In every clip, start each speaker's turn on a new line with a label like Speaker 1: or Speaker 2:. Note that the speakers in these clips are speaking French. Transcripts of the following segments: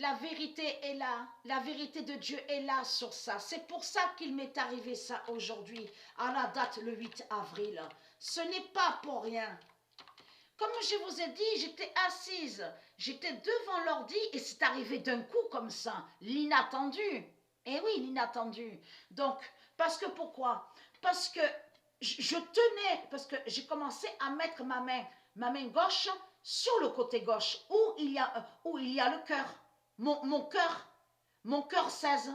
Speaker 1: La vérité est là, la vérité de Dieu est là sur ça. C'est pour ça qu'il m'est arrivé ça aujourd'hui, à la date le 8 avril. Ce n'est pas pour rien. Comme je vous ai dit, j'étais assise, j'étais devant l'ordi et c'est arrivé d'un coup comme ça, l'inattendu. Eh oui, l'inattendu. Donc, parce que pourquoi? Parce que je tenais, parce que j'ai commencé à mettre ma main gauche sur le côté gauche, où il y a le cœur, mon cœur 16.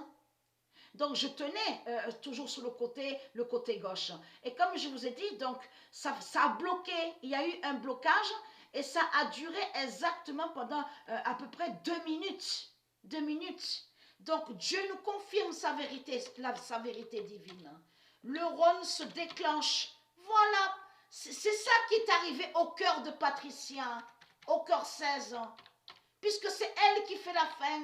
Speaker 1: Donc je tenais toujours sur le côté gauche. Et comme je vous ai dit, donc ça a bloqué, il y a eu un blocage et ça a duré exactement pendant à peu près 2 minutes. 2 minutes. Donc Dieu nous confirme sa vérité, sa vérité divine. Le rhône se déclenche. Voilà, c'est ça qui est arrivé au cœur de Patricia, au cœur 16, puisque c'est elle qui fait la fin.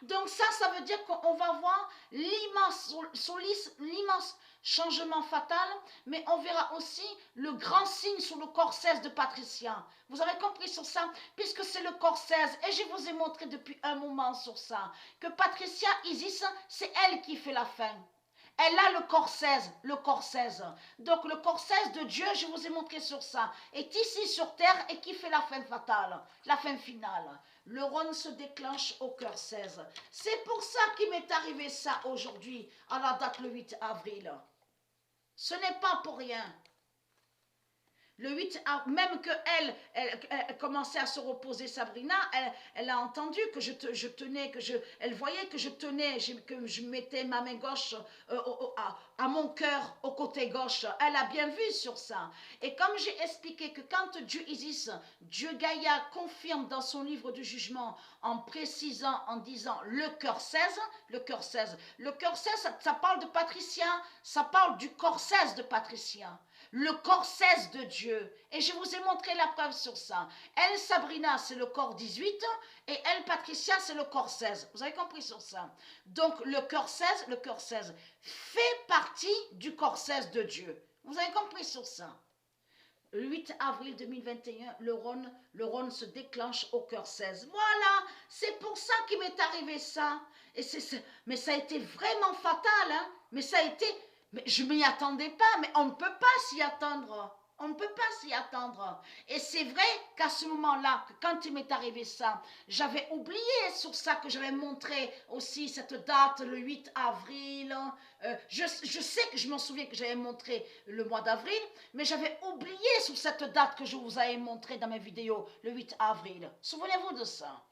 Speaker 1: Donc ça veut dire qu'on va voir l'immense changement fatal, mais on verra aussi le grand signe sur le corps 16 de Patricia. Vous avez compris sur ça? Puisque c'est le corps 16, et je vous ai montré depuis un moment sur ça, que Patricia Isis, c'est elle qui fait la fin. Elle a le corps 16, le corps 16. Donc le corps 16 de Dieu, je vous ai montré sur ça, est ici sur terre et qui fait la fin fatale, la fin finale. Le rhône se déclenche au cœur 16. C'est pour ça qu'il m'est arrivé ça aujourd'hui, à la date le 8 avril. Ce n'est pas pour rien. Le 8 avril, même qu'elle elle commençait à se reposer, Sabrina, elle a entendu que je tenais, elle voyait que je tenais, que je mettais ma main gauche à mon cœur, au côté gauche. Elle a bien vu sur ça. Et comme j'ai expliqué que quand Dieu Isis, Dieu Gaïa confirme dans son livre du jugement, en précisant, en disant le cœur 16, le cœur 16, le cœur 16, ça parle de Patricia, ça parle du corps 16 de Patricia. Le corps 16 de Dieu. Et je vous ai montré la preuve sur ça. Elle, Sabrina, c'est le corps 18 et elle, Patricia, c'est le corps 16. Vous avez compris sur ça? Donc, le cœur 16 fait partie du corps 16 de Dieu. Vous avez compris sur ça? Le 8 avril 2021, le Rhône se déclenche au cœur 16. Voilà, c'est pour ça qu'il m'est arrivé ça. Mais ça a été vraiment fatal, hein? Mais ça a été... Mais je m'y attendais pas, mais on ne peut pas s'y attendre. On ne peut pas s'y attendre. Et c'est vrai qu'à ce moment-là, quand il m'est arrivé ça, j'avais oublié sur ça que j'avais montré aussi cette date, le 8 avril. Je sais que je m'en souviens que j'avais montré le mois d'avril, mais j'avais oublié sur cette date que je vous avais montré dans mes vidéos, le 8 avril. Souvenez-vous de ça.